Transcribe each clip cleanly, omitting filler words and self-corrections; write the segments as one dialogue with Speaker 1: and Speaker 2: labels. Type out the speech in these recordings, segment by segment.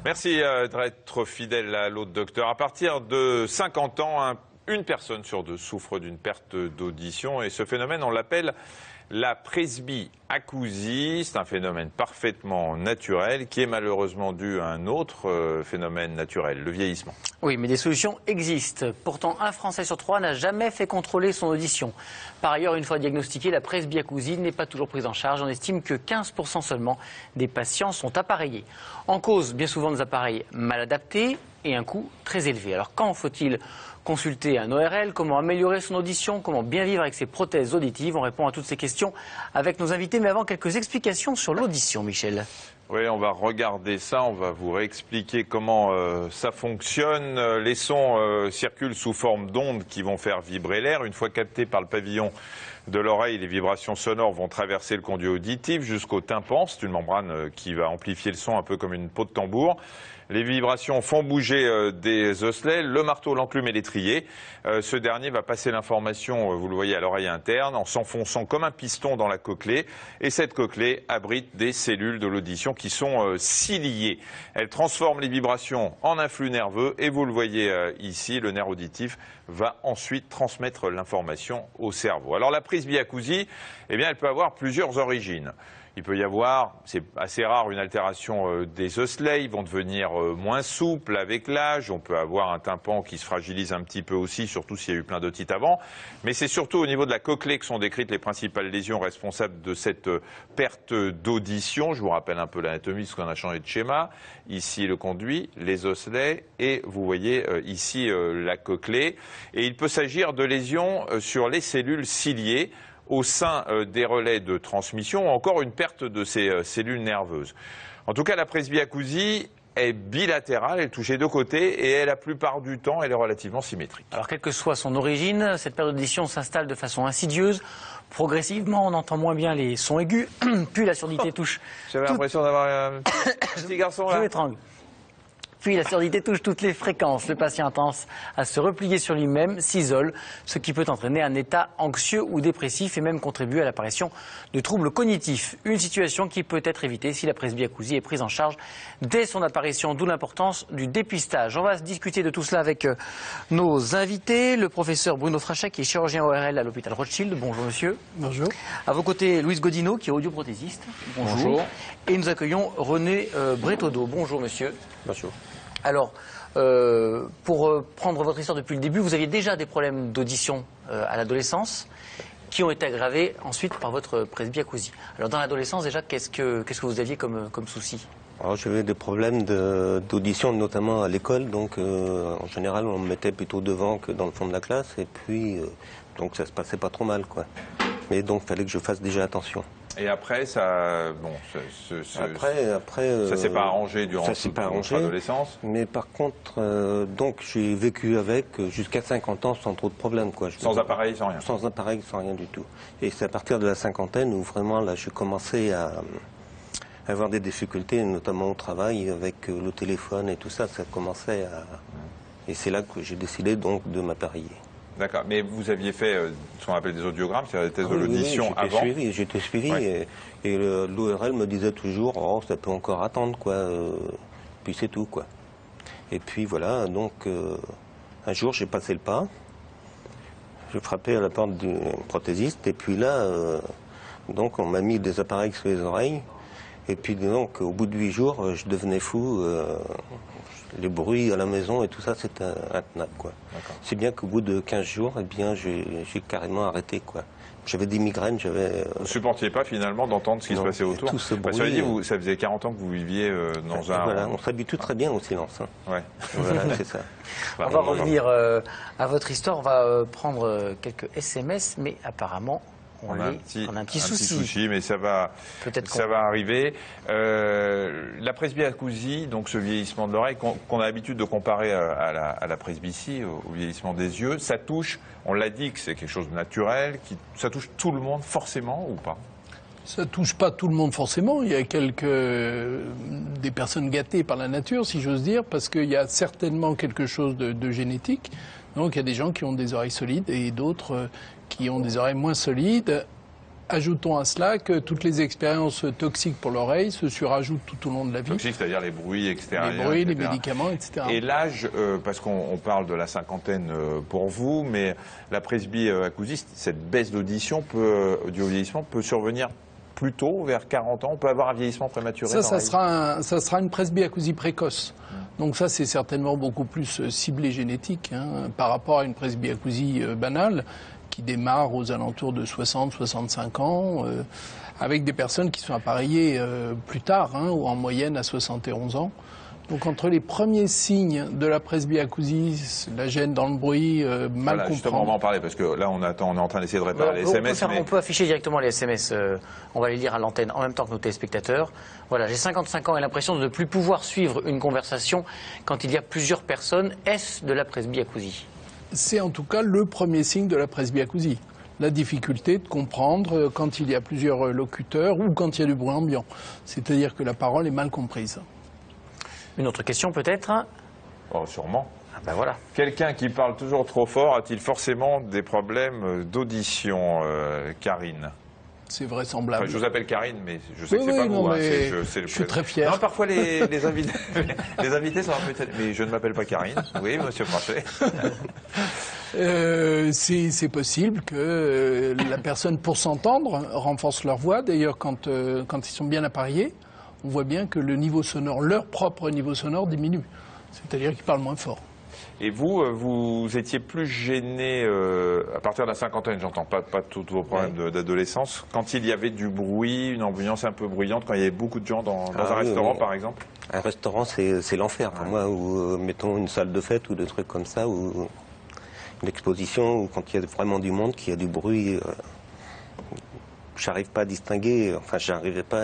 Speaker 1: Merci d'être fidèle à l'autre docteur. À partir de 50 ans, une personne sur deux souffre d'une perte d'audition et ce phénomène, on l'appelle la presbyacousie. C'est un phénomène parfaitement naturel qui est malheureusement dû à un autre phénomène naturel, le vieillissement.
Speaker 2: Oui, mais des solutions existent. Pourtant, un Français sur trois n'a jamais fait contrôler son audition. Par ailleurs, une fois diagnostiquée, la presbyacousie n'est pas toujours prise en charge. On estime que 15% seulement des patients sont appareillés. En cause, bien souvent, des appareils mal adaptés et un coût très élevé. Alors, quand faut-il consulter un ORL? Comment améliorer son audition? Comment bien vivre avec ses prothèses auditives? On répond à toutes ces questions avec nos invités. Mais avant, quelques explications sur l'audition, Michel.
Speaker 1: Oui, on va regarder ça, on va vous réexpliquer comment ça fonctionne. Les sons circulent sous forme d'ondes qui vont faire vibrer l'air. Une fois captés par le pavillon de l'oreille, les vibrations sonores vont traverser le conduit auditif jusqu'au tympan. C'est une membrane qui va amplifier le son un peu comme une peau de tambour. Les vibrations font bouger des osselets, le marteau, l'enclume et l'étrier. Ce dernier va passer l'information, vous le voyez, à l'oreille interne en s'enfonçant comme un piston dans la cochlée. Et cette cochlée abrite des cellules de l'audition qui sont ciliées. Elle transforme les vibrations en un flux nerveux et vous le voyez ici, le nerf auditif va ensuite transmettre l'information au cerveau. Alors la presbyacousie, eh bien, elle peut avoir plusieurs origines. Il peut y avoir, c'est assez rare, une altération des osselets, ils vont devenir moins souples avec l'âge. On peut avoir un tympan qui se fragilise un petit peu aussi, surtout s'il y a eu plein d'otite avant. Mais c'est surtout au niveau de la cochlée que sont décrites les principales lésions responsables de cette perte d'audition. Je vous rappelle un peu l'anatomie, parce qu'on a changé de schéma. Ici le conduit, les osselets et vous voyez ici la cochlée. Et il peut s'agir de lésions sur les cellules ciliées, au sein des relais de transmission ou encore une perte de ces cellules nerveuses. En tout cas, la presbyacousie est bilatérale, elle touche les deux côtés et la plupart du temps, elle est relativement symétrique.
Speaker 2: Alors, quelle que soit son origine, cette perte d'audition s'installe de façon insidieuse. Progressivement, on entend moins bien les sons aigus, puis la surdité touche...
Speaker 1: J'avais l'impression d'avoir un petit garçon là.
Speaker 2: Je m'étrangle. Puis la surdité touche toutes les fréquences. Le patient tend à se replier sur lui-même, s'isole, ce qui peut entraîner un état anxieux ou dépressif et même contribuer à l'apparition de troubles cognitifs. Une situation qui peut être évitée si la presbyacousie est prise en charge dès son apparition, d'où l'importance du dépistage. On va se discuter de tout cela avec nos invités. Le professeur Bruno Frachet, qui est chirurgien ORL à l'hôpital Rothschild. Bonjour monsieur.
Speaker 3: Bonjour.
Speaker 2: À vos côtés, Louise Godino, qui est audioprothésiste. Bonjour.
Speaker 1: Bonjour.
Speaker 2: Et nous accueillons René Bretaudeau. Bonjour monsieur.
Speaker 3: Bonjour.
Speaker 2: Alors, pour prendre votre histoire depuis le début, vous aviez déjà des problèmes d'audition à l'adolescence qui ont été aggravés ensuite par votre presbyacousie. Alors, dans l'adolescence, déjà, qu'est-ce que vous aviez comme souci?
Speaker 3: Alors, j'avais des problèmes d'audition, notamment à l'école. Donc, en général, on me mettait plutôt devant que dans le fond de la classe. Et puis, donc, ça se passait pas trop mal, quoi. Mais donc, il fallait que je fasse déjà attention.
Speaker 1: Et après, ça, bon, ça s'est pas arrangé durant votre adolescence.
Speaker 3: Mais par contre, donc j'ai vécu avec jusqu'à 50 ans sans trop de problèmes, quoi.
Speaker 1: Sans appareil, sans rien.
Speaker 3: Sans appareil, sans rien du tout. Et c'est à partir de la cinquantaine où vraiment là, j'ai commencé à avoir des difficultés, notamment au travail avec le téléphone et tout ça. Ça commençait à... Et c'est là que j'ai décidé donc de m'appareiller.
Speaker 1: D'accord, mais vous aviez fait ce qu'on appelle des audiogrammes, c'est-à-dire des tests de l'audition avant.
Speaker 3: J'étais suivi
Speaker 1: ouais.
Speaker 3: et l'ORL me disait toujours, oh, ça peut encore attendre, quoi. Puis c'est tout, quoi. Et puis voilà, donc un jour j'ai passé le pas, je frappais à la porte du prothésiste et puis là, donc on m'a mis des appareils sur les oreilles et puis donc au bout de 8 jours, je devenais fou. Les bruits à la maison et tout ça, c'était intenable, quoi. C'est bien qu'au bout de 15 jours, eh bien, j'ai carrément arrêté, quoi. J'avais des migraines, j'avais...
Speaker 1: Vous ne supportiez pas, finalement, d'entendre ce qui se passait autour?
Speaker 3: Tout ce bruit...
Speaker 1: Parce que ça faisait 40 ans que vous viviez dans un...
Speaker 3: Voilà, on s'habitue très bien au silence. Hein.
Speaker 1: Ouais.
Speaker 3: Voilà, c'est ça.
Speaker 2: On va revenir à votre histoire. On va prendre quelques SMS, mais apparemment... On a un petit souci,
Speaker 1: mais ça va arriver. La presbyacousie, donc ce vieillissement de l'oreille, qu'on a l'habitude de comparer à la presbytie, au vieillissement des yeux, ça touche, on l'a dit que c'est quelque chose de naturel, ça touche tout le monde forcément ou pas?
Speaker 4: Ça touche pas tout le monde forcément. Il y a des personnes gâtées par la nature, si j'ose dire, parce qu'il y a certainement quelque chose de génétique. Donc il y a des gens qui ont des oreilles solides et d'autres qui ont des oreilles moins solides. Ajoutons à cela que toutes les expériences toxiques pour l'oreille se surajoutent tout au long de la vie.
Speaker 1: Toxiques, c'est-à-dire les bruits extérieurs.
Speaker 4: Les bruits,
Speaker 1: etc.
Speaker 4: les médicaments, etc.
Speaker 1: Et l'âge, parce qu'on parle de la cinquantaine pour vous, mais la presbyacousie, cette baisse d'audition du vieillissement peut survenir plus tôt, vers 40 ans. On peut avoir un vieillissement prématuré.
Speaker 4: Ça sera une presbyacousie précoce. Donc ça, c'est certainement beaucoup plus ciblé génétique par rapport à une presbyacousie banale qui démarre aux alentours de 60-65 ans, avec des personnes qui sont appareillées plus tard, ou en moyenne à 71 ans. Donc entre les premiers signes de la presbyacousie, la gêne dans le bruit, mal comprendre.
Speaker 1: Justement, on va en parler parce que là, on est en train d'essayer de réparer les SMS.
Speaker 2: On peut afficher directement les SMS. On va les lire à l'antenne en même temps que nos téléspectateurs. Voilà, j'ai 55 ans et l'impression de ne plus pouvoir suivre une conversation quand il y a plusieurs personnes. Est-ce de la presbyacousie?
Speaker 4: C'est en tout cas le premier signe de la presbyacousie. La difficulté de comprendre quand il y a plusieurs locuteurs ou quand il y a du bruit ambiant. C'est-à-dire que la parole est mal comprise.
Speaker 2: Une autre question peut-être?
Speaker 1: Oh, sûrement.
Speaker 2: Ah ben voilà.
Speaker 1: Quelqu'un qui parle toujours trop fort a-t-il forcément des problèmes d'audition, Karine?
Speaker 4: C'est vraisemblable.
Speaker 1: Enfin, je vous appelle Karine, mais je sais que c'est pas
Speaker 4: non,
Speaker 1: vous.
Speaker 4: je suis très fier.
Speaker 1: Non, parfois les invités, les invités sont un peu... Mais je ne m'appelle pas Karine. Oui, monsieur Frachet.
Speaker 4: C'est possible que la personne, pour s'entendre, renforce leur voix. D'ailleurs, quand ils sont bien appareillés, on voit bien que le niveau sonore, leur propre niveau sonore diminue. C'est-à-dire qu'ils parlent moins fort.
Speaker 1: Et vous étiez plus gêné à partir de la cinquantaine, j'entends, pas tous vos problèmes d'adolescence, quand il y avait du bruit, une ambiance un peu bruyante, quand il y avait beaucoup de gens dans un restaurant, par exemple?
Speaker 3: Un restaurant, c'est l'enfer pour moi, ou mettons une salle de fête ou des trucs comme ça, ou une exposition, ou quand il y a vraiment du monde, qu'il y a du bruit, j'arrivais pas à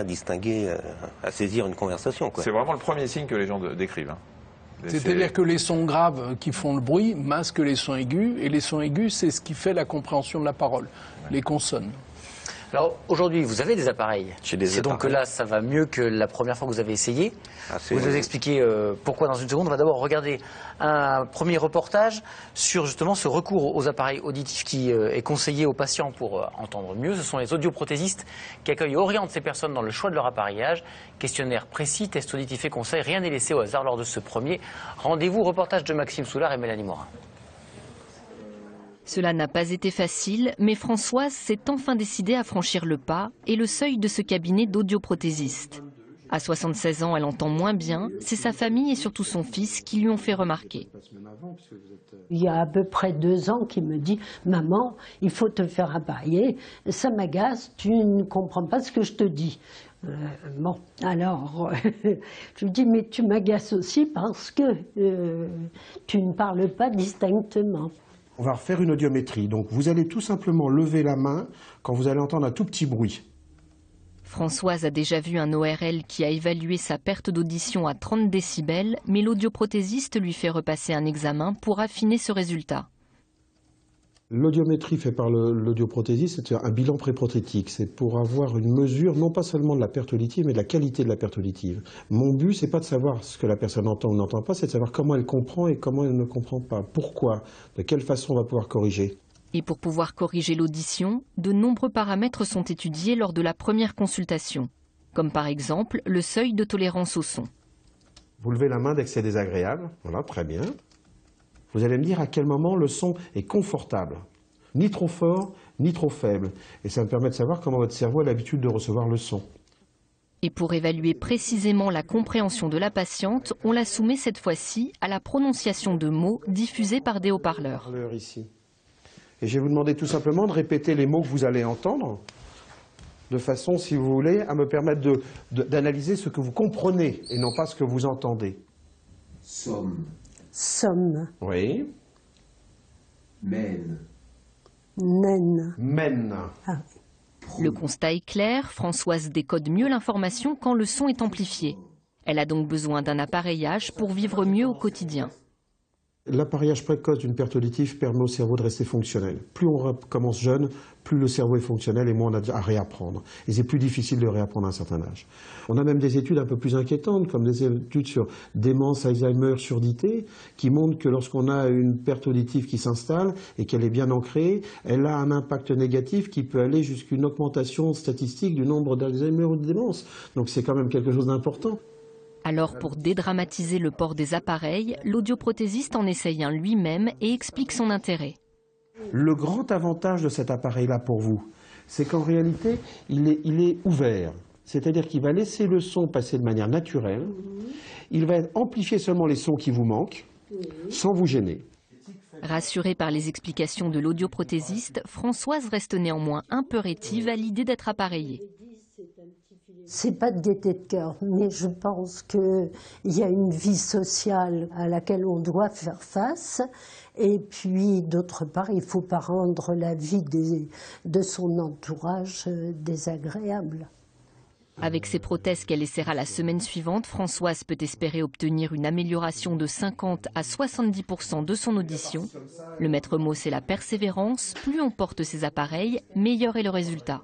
Speaker 3: distinguer, à saisir une conversation, quoi.
Speaker 1: C'est vraiment le premier signe que les gens décrivent.
Speaker 4: C'est-à-dire que les sons graves qui font le bruit masquent les sons aigus, et les sons aigus, c'est ce qui fait la compréhension de la parole, les consonnes.
Speaker 2: Alors aujourd'hui, vous avez des appareils.
Speaker 3: C'est
Speaker 2: donc que là, ça va mieux que la première fois que vous avez essayé. Vous nous expliquez pourquoi dans une seconde. On va d'abord regarder un premier reportage sur justement ce recours aux appareils auditifs qui est conseillé aux patients pour entendre mieux. Ce sont les audioprothésistes qui accueillent et orientent ces personnes dans le choix de leur appareillage. Questionnaire précis, test auditif et conseil, rien n'est laissé au hasard lors de ce premier rendez-vous. Reportage de Maxime Soulard et Mélanie Morin.
Speaker 5: Cela n'a pas été facile, mais Françoise s'est enfin décidée à franchir le pas et le seuil de ce cabinet d'audioprothésiste. À 76 ans, elle entend moins bien. C'est sa famille et surtout son fils qui lui ont fait remarquer.
Speaker 6: Il y a à peu près 2 ans qu'il me dit « Maman, il faut te faire appareiller, ça m'agace, tu ne comprends pas ce que je te dis. » Bon, alors, je lui dis « Mais tu m'agaces aussi parce que tu ne parles pas distinctement. »
Speaker 7: On va refaire une audiométrie. Donc vous allez tout simplement lever la main quand vous allez entendre un tout petit bruit.
Speaker 5: Françoise a déjà vu un ORL qui a évalué sa perte d'audition à 30 décibels, mais l'audioprothésiste lui fait repasser un examen pour affiner ce résultat.
Speaker 7: L'audiométrie fait par l'audioprothésiste, c'est un bilan préprothétique. C'est pour avoir une mesure non pas seulement de la perte auditive, mais de la qualité de la perte auditive. Mon but, c'est pas de savoir ce que la personne entend ou n'entend pas, c'est de savoir comment elle comprend et comment elle ne comprend pas. Pourquoi? De quelle façon on va pouvoir corriger?
Speaker 5: Et pour pouvoir corriger l'audition, de nombreux paramètres sont étudiés lors de la première consultation, comme par exemple le seuil de tolérance au son.
Speaker 7: Vous levez la main dès que c'est désagréable. Voilà, très bien. Vous allez me dire à quel moment le son est confortable. Ni trop fort, ni trop faible. Et ça me permet de savoir comment votre cerveau a l'habitude de recevoir le son.
Speaker 5: Et pour évaluer précisément la compréhension de la patiente, on la soumet cette fois-ci à la prononciation de mots diffusés par des haut-parleurs.
Speaker 7: Ici. Et je vais vous demander tout simplement de répéter les mots que vous allez entendre, de façon, si vous voulez, à me permettre d'analyser ce que vous comprenez et non pas ce que vous entendez.
Speaker 8: Somme.
Speaker 6: Somme.
Speaker 7: Oui.
Speaker 8: Mène.
Speaker 6: Naine.
Speaker 7: Mène.
Speaker 6: Ah.
Speaker 5: Le constat est clair, Françoise décode mieux l'information quand le son est amplifié. Elle a donc besoin d'un appareillage pour vivre mieux au quotidien.
Speaker 7: L'appareillage précoce d'une perte auditive permet au cerveau de rester fonctionnel. Plus on commence jeune, plus le cerveau est fonctionnel et moins on a à réapprendre. Et c'est plus difficile de réapprendre à un certain âge. On a même des études un peu plus inquiétantes, comme des études sur démence, Alzheimer, surdité, qui montrent que lorsqu'on a une perte auditive qui s'installe et qu'elle est bien ancrée, elle a un impact négatif qui peut aller jusqu'à une augmentation statistique du nombre d'Alzheimer ou de démence. Donc c'est quand même quelque chose d'important.
Speaker 5: Alors pour dédramatiser le port des appareils, l'audioprothésiste en essaye un lui-même et explique son intérêt.
Speaker 7: Le grand avantage de cet appareil-là pour vous, c'est qu'en réalité, il est ouvert. C'est-à-dire qu'il va laisser le son passer de manière naturelle. Il va amplifier seulement les sons qui vous manquent, sans vous gêner.
Speaker 5: Rassurée par les explications de l'audioprothésiste, Françoise reste néanmoins un peu rétive à l'idée d'être appareillée.
Speaker 6: C'est pas de gaieté de cœur, mais je pense qu'il y a une vie sociale à laquelle on doit faire face. Et puis, d'autre part, il ne faut pas rendre la vie de son entourage désagréable.
Speaker 5: Avec ces prothèses qu'elle essaiera la semaine suivante, Françoise peut espérer obtenir une amélioration de 50 à 70% de son audition. Le maître mot, c'est la persévérance. Plus on porte ces appareils, meilleur est le résultat.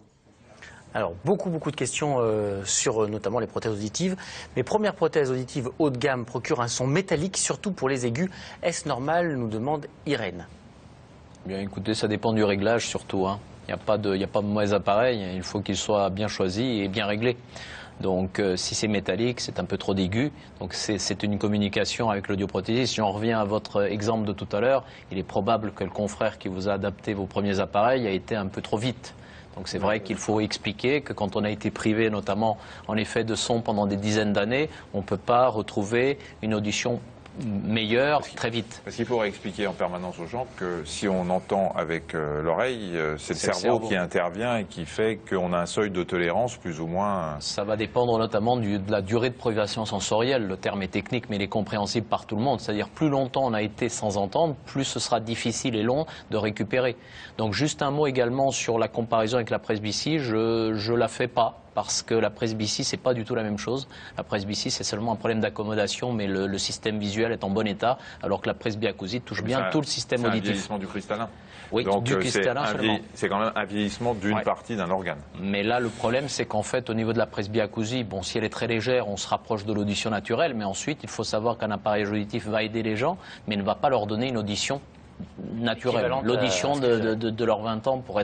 Speaker 2: Alors, beaucoup de questions sur notamment les prothèses auditives. Mes premières prothèses auditives haut de gamme procurent un son métallique, surtout pour les aigus. Est-ce normal, nous demande Irène.
Speaker 9: Bien, écoutez, ça dépend du réglage surtout, hein. Il n'y a pas de mauvais appareil, il faut qu'il soit bien choisi et bien réglé. Donc si c'est métallique, c'est un peu trop d'aigu. Donc c'est une communication avec l'audioprothésiste. Si on revient à votre exemple de tout à l'heure, il est probable que le confrère qui vous a adapté vos premiers appareils a été un peu trop vite. Donc c'est vrai qu'il faut expliquer que quand on a été privé notamment en effet de son pendant des dizaines d'années, on ne peut pas retrouver une audition meilleure très vite.
Speaker 1: Parce qu'il faudrait expliquer en permanence aux gens que si on entend avec l'oreille, c'est le cerveau qui intervient et qui fait qu'on a un seuil de tolérance plus ou moins...
Speaker 9: Ça va dépendre notamment de la durée de privation sensorielle. Le terme est technique mais il est compréhensible par tout le monde. C'est-à-dire plus longtemps on a été sans entendre, plus ce sera difficile et long de récupérer. Donc juste un mot également sur la comparaison avec la presbytie, je la fais pas. Parce que la presbytie, c'est pas du tout la même chose. La presbytie, c'est seulement un problème d'accommodation, mais le système visuel est en bon état, alors que la presbyacousie touche bien tout le système auditif.
Speaker 1: C'est un vieillissement du cristallin.
Speaker 9: Oui,
Speaker 1: donc
Speaker 9: du cristallin seulement.
Speaker 1: C'est quand même un vieillissement d'une partie d'un organe.
Speaker 9: Mais là, le problème, c'est qu'en fait, au niveau de la presbyacousie, bon, si elle est très légère, on se rapproche de l'audition naturelle, mais ensuite, il faut savoir qu'un appareil auditif va aider les gens, mais ne va pas leur donner une audition naturelle, l'audition de leurs 20 ans pour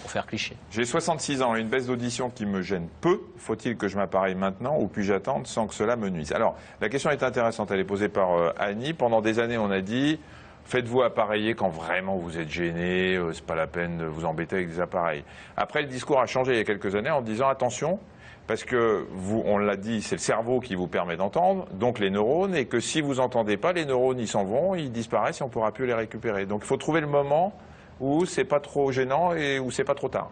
Speaker 9: faire cliché.
Speaker 1: J'ai 66 ans et une baisse d'audition qui me gêne peu. Faut-il que je m'appareille maintenant ou puis-je attendre sans que cela me nuise? Alors, la question est intéressante, elle est posée par Annie. Pendant des années, on a dit, faites-vous appareiller quand vraiment vous êtes gêné, c'est pas la peine de vous embêter avec des appareils. Après, le discours a changé il y a quelques années en disant, attention, parce que on l'a dit, c'est le cerveau qui vous permet d'entendre, donc les neurones, et que si vous n'entendez pas, les neurones ils s'en vont, ils disparaissent et on ne pourra plus les récupérer. Donc il faut trouver le moment où c'est pas trop gênant et où c'est pas trop tard.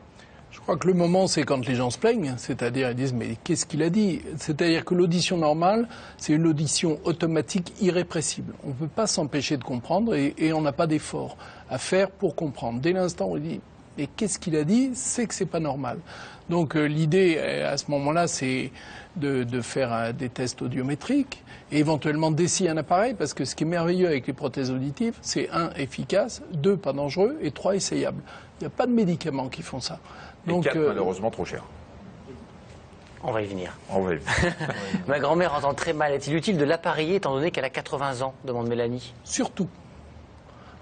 Speaker 4: Je crois que le moment, c'est quand les gens se plaignent, c'est-à-dire ils disent mais qu'est-ce qu'il a dit? C'est-à-dire que l'audition normale, c'est une audition automatique irrépressible. On ne peut pas s'empêcher de comprendre et on n'a pas d'effort à faire pour comprendre. Dès l'instant où on dit mais qu'est-ce qu'il a dit, c'est que c'est pas normal. Donc l'idée à ce moment-là, c'est de faire des tests audiométriques et éventuellement d'essayer un appareil, parce que ce qui est merveilleux avec les prothèses auditives, c'est 1, efficace, 2, pas dangereux, et 3, essayable. Il n'y a pas de médicaments qui font ça.
Speaker 1: Donc, et 4, malheureusement, trop cher.
Speaker 2: On va y venir.
Speaker 1: On va y venir.
Speaker 2: Ma grand-mère entend très mal. Est-il utile de l'appareiller étant donné qu'elle a 80 ans, demande Mélanie.
Speaker 4: Surtout.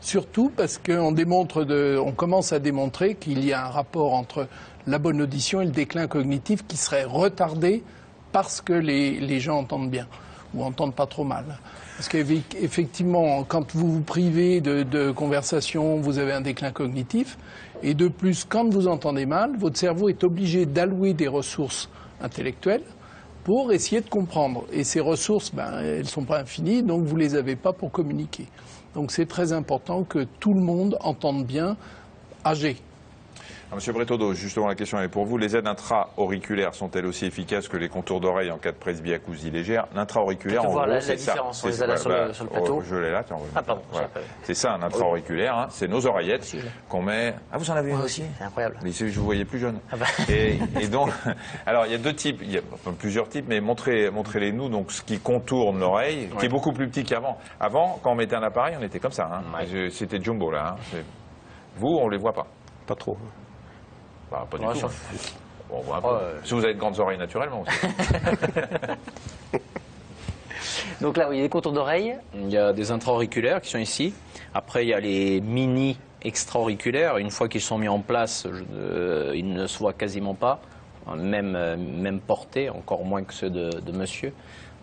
Speaker 4: Surtout parce qu'on on commence à démontrer qu'il y a un rapport entre la bonne audition et le déclin cognitif qui serait retardé parce que les gens entendent bien ou entendent pas trop mal. Parce qu'effectivement, quand vous vous privez de conversation, vous avez un déclin cognitif. Et de plus, quand vous entendez mal, votre cerveau est obligé d'allouer des ressources intellectuelles pour essayer de comprendre. Et ces ressources, elles ne sont pas infinies, donc vous ne les avez pas pour communiquer. Donc c'est très important que tout le monde entende bien âgé.
Speaker 1: Monsieur Bretaudeau, justement la question est pour vous. Les aides intra-auriculaires sont-elles aussi efficaces que les contours d'oreille en cas de presbyacousie légère? L'intra-auriculaire, en gros, c'est ça.
Speaker 2: On les a là sur le plateau.
Speaker 1: Je l'ai là.
Speaker 2: Ah pardon. Voilà.
Speaker 1: C'est ça, un intra-auriculaire. Hein. C'est nos oreillettes qu'on met... Ah, vous en avez une aussi?
Speaker 2: C'est incroyable.
Speaker 1: Mais je vous voyais plus jeune.
Speaker 2: Ah bah.
Speaker 1: Et donc, alors il y a deux types, il y a plusieurs types, mais montrez-les nous. Donc ce qui contourne l'oreille, qui est beaucoup plus petit qu'avant. Avant, quand on mettait un appareil, on était comme ça. Hein. C'était jumbo là. Hein. Vous, on les voit pas.
Speaker 3: Pas trop.
Speaker 1: Bah, pas du
Speaker 2: Ouais,
Speaker 1: tout.
Speaker 2: ça-
Speaker 1: Hein. Bon, on voit un peu. Si vous avez de grandes oreilles naturellement aussi.
Speaker 2: Donc là, oui, il y a des contours d'oreilles.
Speaker 9: Il y a des intra-auriculaires qui sont ici. Après, il y a les mini extra-auriculaires. Une fois qu'ils sont mis en place, ils ne se voient quasiment pas, même portés, encore moins que ceux de monsieur.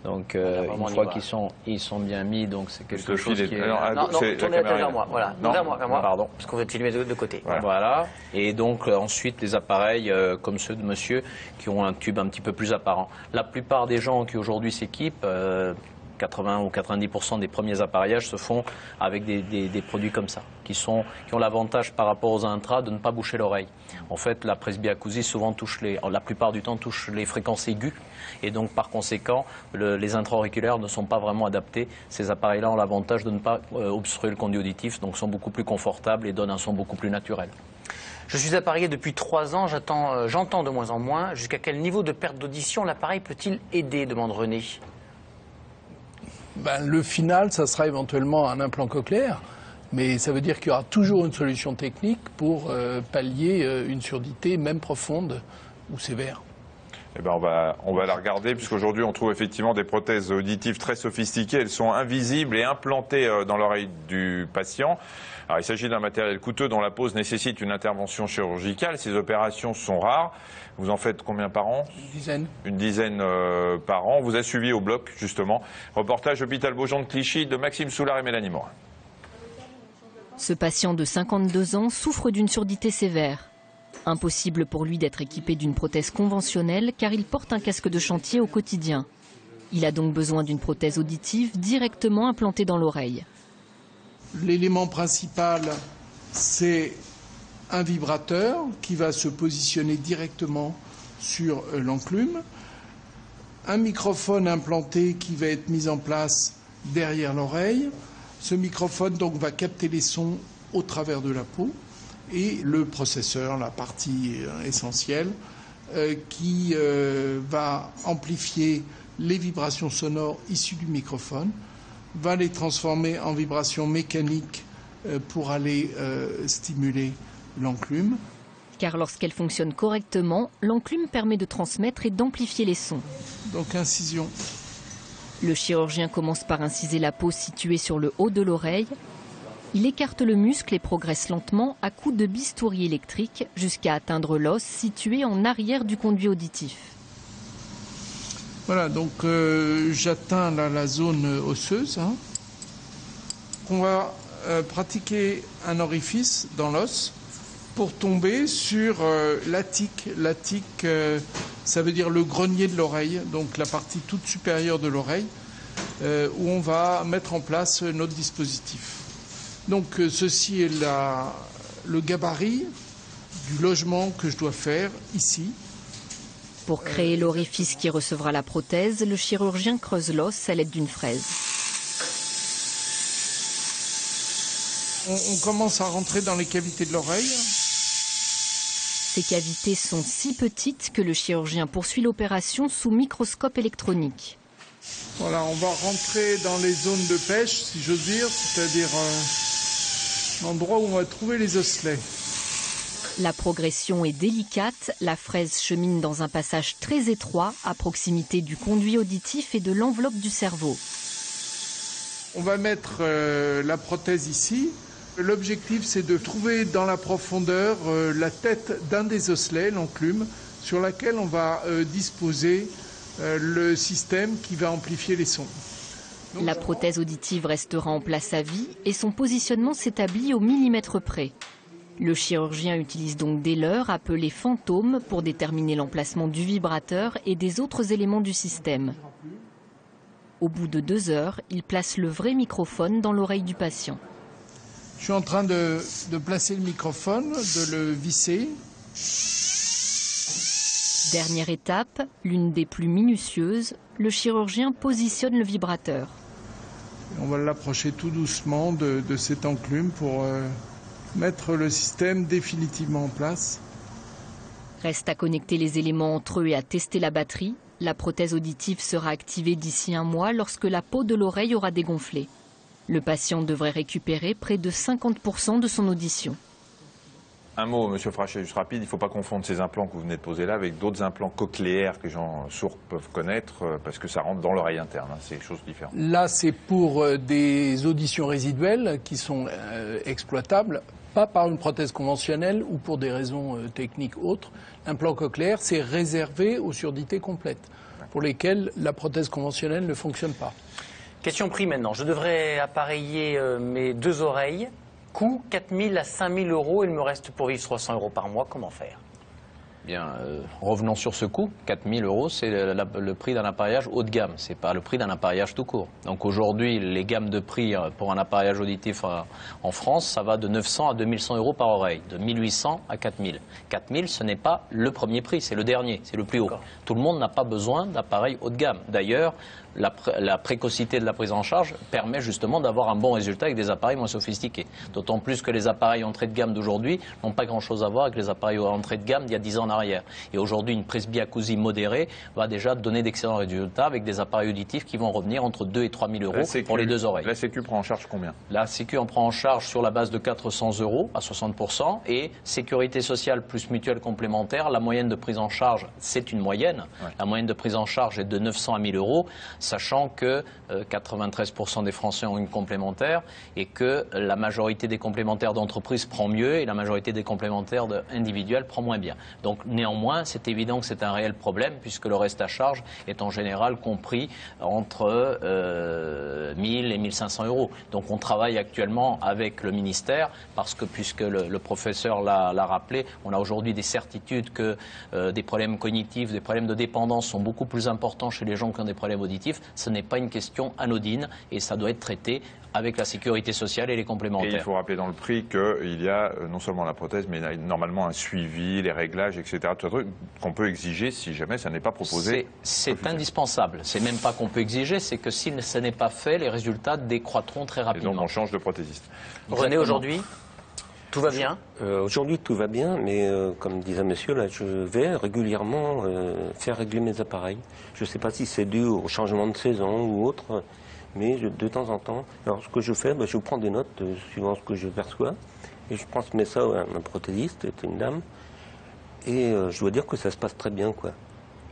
Speaker 9: Donc, une fois qu'ils sont bien mis, donc c'est quelque chose qui est...
Speaker 2: Non, tournez la tête vers moi, voilà.
Speaker 1: Non,
Speaker 2: vers moi,
Speaker 9: pardon.
Speaker 2: parce qu'on veut filmer de côté.
Speaker 9: Voilà. Et donc ensuite les appareils comme ceux de monsieur qui ont un tube un petit peu plus apparent. La plupart des gens qui aujourd'hui s'équipent, 80 ou 90% des premiers appareillages se font avec des produits comme ça, qui ont l'avantage par rapport aux intras de ne pas boucher l'oreille. En fait, la presbyacousie souvent la plupart du temps touche les fréquences aiguës, et donc par conséquent, les intra-auriculaires ne sont pas vraiment adaptés. Ces appareils-là ont l'avantage de ne pas obstruer le conduit auditif, donc sont beaucoup plus confortables et donnent un son beaucoup plus naturel.
Speaker 2: Je suis appareillé depuis 3 ans, j'entends de moins en moins. Jusqu'à quel niveau de perte d'audition l'appareil peut-il aider, demande René.
Speaker 4: Le final, ça sera éventuellement un implant cochléaire, mais ça veut dire qu'il y aura toujours une solution technique pour pallier une surdité, même profonde ou sévère.
Speaker 1: Eh ben on va la regarder, puisqu'aujourd'hui on trouve effectivement des prothèses auditives très sophistiquées. Elles sont invisibles et implantées dans l'oreille du patient. Alors, il s'agit d'un matériel coûteux dont la pose nécessite une intervention chirurgicale. Ces opérations sont rares. Vous en faites combien par an? Une dizaine par an. Vous a suivi au bloc, justement. Reportage Hôpital Beaujon de Clichy de Maxime Soulard et Mélanie Morin.
Speaker 5: Ce patient de 52 ans souffre d'une surdité sévère. Impossible pour lui d'être équipé d'une prothèse conventionnelle car il porte un casque de chantier au quotidien. Il a donc besoin d'une prothèse auditive directement implantée dans l'oreille.
Speaker 4: L'élément principal, c'est un vibrateur qui va se positionner directement sur l'enclume, un microphone implanté qui va être mis en place derrière l'oreille. Ce microphone donc va capter les sons au travers de la peau, et le processeur, la partie essentielle, qui va amplifier les vibrations sonores issues du microphone, va les transformer en vibrations mécaniques pour aller stimuler l'enclume.
Speaker 5: Car lorsqu'elle fonctionne correctement, l'enclume permet de transmettre et d'amplifier les sons.
Speaker 4: Donc incision.
Speaker 5: Le chirurgien commence par inciser la peau située sur le haut de l'oreille. Il écarte le muscle et progresse lentement à coups de bistouri électrique jusqu'à atteindre l'os situé en arrière du conduit auditif.
Speaker 4: Voilà, donc j'atteins la zone osseuse. On va pratiquer un orifice dans l'os pour tomber sur l'atique. L'atique, ça veut dire le grenier de l'oreille, donc la partie toute supérieure de l'oreille, où on va mettre en place notre dispositif. Donc ceci est le gabarit du logement que je dois faire ici.
Speaker 5: Pour créer l'orifice qui recevra la prothèse, le chirurgien creuse l'os à l'aide d'une fraise.
Speaker 4: On commence à rentrer dans les cavités de l'oreille.
Speaker 5: Ces cavités sont si petites que le chirurgien poursuit l'opération sous microscope électronique.
Speaker 4: Voilà, on va rentrer dans les zones de pêche, si j'ose dire, c'est-à-dire l'endroit où on va trouver les osselets.
Speaker 5: La progression est délicate, la fraise chemine dans un passage très étroit à proximité du conduit auditif et de l'enveloppe du cerveau.
Speaker 4: On va mettre la prothèse ici. L'objectif, c'est de trouver dans la profondeur la tête d'un des osselets, l'enclume, sur laquelle on va disposer le système qui va amplifier les sons.
Speaker 5: La prothèse auditive restera en place à vie et son positionnement s'établit au millimètre près. Le chirurgien utilise donc des leurres appelées fantômes pour déterminer l'emplacement du vibrateur et des autres éléments du système. Au bout de 2 heures, il place le vrai microphone dans l'oreille du patient.
Speaker 4: Je suis en train de placer le microphone, de le visser.
Speaker 5: Dernière étape, l'une des plus minutieuses, le chirurgien positionne le vibrateur.
Speaker 4: On va l'approcher tout doucement de cette enclume pour mettre le système définitivement en place.
Speaker 5: Reste à connecter les éléments entre eux et à tester la batterie. La prothèse auditive sera activée d'ici 1 mois lorsque la peau de l'oreille aura dégonflé. Le patient devrait récupérer près de 50% de son audition.
Speaker 1: Un mot, Monsieur Frachet, juste rapide, il ne faut pas confondre ces implants que vous venez de poser là avec d'autres implants cochléaires que les gens sourds peuvent connaître parce que ça rentre dans l'oreille interne, hein, c'est des choses différentes.
Speaker 4: Là, c'est pour des auditions résiduelles qui sont exploitables, pas par une prothèse conventionnelle ou pour des raisons techniques autres. L'implant cochléaire, c'est réservé aux surdités complètes pour lesquelles la prothèse conventionnelle ne fonctionne pas.
Speaker 2: Question prix maintenant. Je devrais appareiller mes 2 oreilles. Coût 4 000 à 5 000 euros. Il me reste pour vivre 300 euros par mois. Comment faire?
Speaker 9: Bien, revenons sur ce coût. 4 000 euros, c'est le prix d'un appareillage haut de gamme. C'est pas le prix d'un appareillage tout court. Donc aujourd'hui, les gammes de prix pour un appareillage auditif en France, ça va de 900 à 2100 euros par oreille, de 1800 à 4 000. 4 000, ce n'est pas le premier prix, c'est le dernier, c'est le plus haut. Tout le monde n'a pas besoin d'appareils haut de gamme. D'ailleurs, la précocité de la prise en charge permet justement d'avoir un bon résultat avec des appareils moins sophistiqués. D'autant plus que les appareils entrée de gamme d'aujourd'hui n'ont pas grand-chose à voir avec les appareils entrée de gamme d'il y a 10 ans en arrière. Et aujourd'hui, une presbyacousie modérée va déjà donner d'excellents résultats avec des appareils auditifs qui vont revenir entre 2 et 3 000 euros pour les 2 oreilles.
Speaker 1: La Sécu prend en charge combien?
Speaker 9: La Sécu en prend en charge sur la base de 400 euros à 60% et Sécurité sociale plus mutuelle complémentaire. La moyenne de prise en charge, c'est une moyenne. Ouais. La moyenne de prise en charge est de 900 à 1000 euros. Sachant que 93% des Français ont une complémentaire et que la majorité des complémentaires d'entreprise prend mieux et la majorité des complémentaires individuels prend moins bien. Donc néanmoins, c'est évident que c'est un réel problème puisque le reste à charge est en général compris entre 1000 et 1500 euros. Donc on travaille actuellement avec le ministère parce que puisque le professeur l'a rappelé, on a aujourd'hui des certitudes que des problèmes cognitifs, des problèmes de dépendance sont beaucoup plus importants chez les gens qui ont des problèmes auditifs. Ce n'est pas une question anodine et ça doit être traité avec la sécurité sociale et les complémentaires.
Speaker 1: Et il faut rappeler dans le prix qu'il y a non seulement la prothèse, mais normalement un suivi, les réglages, etc. Tout un truc qu'on peut exiger si jamais ça n'est pas proposé.
Speaker 9: C'est indispensable. C'est même pas qu'on peut exiger, c'est que si ce n'est pas fait, les résultats décroîtront très rapidement.
Speaker 1: Et donc on change de prothésiste.
Speaker 2: René, aujourd'hui, tout va bien?
Speaker 3: Aujourd'hui, tout va bien, mais comme disait monsieur, là, je vais régulièrement faire régler mes appareils. Je ne sais pas si c'est dû au changement de saison ou autre, mais de temps en temps, alors ce que je fais, je prends des notes suivant ce que je perçois, et je transmets ça à un prothésiste, c'est une dame, et je dois dire que ça se passe très bien, quoi.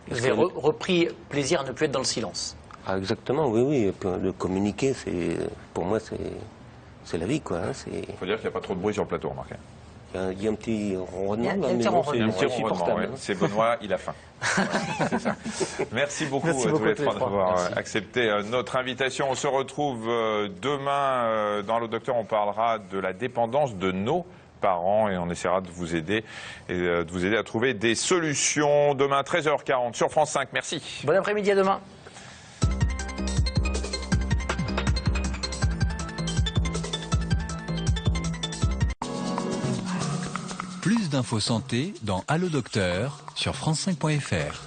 Speaker 2: Vous avez repris plaisir à ne plus être dans le silence.
Speaker 3: Ah, exactement, oui, oui. Et puis, le communiquer, pour moi, c'est la vie, quoi. Hein,
Speaker 1: il faut dire qu'il n'y a pas trop de bruit sur le plateau, remarquez.
Speaker 3: Il y a un petit ronronnement,
Speaker 1: c'est Benoît, il a faim. Ouais, c'est ça. Merci beaucoup à tous les trois d'avoir accepté notre invitation. On se retrouve demain dans Allo Docteur. On parlera de la dépendance de nos parents et on essaiera de vous aider à trouver des solutions. Demain 13h40 sur France 5. Merci.
Speaker 2: Bon après-midi, à demain.
Speaker 10: Plus d'infos santé dans Allo Docteur sur France5.fr.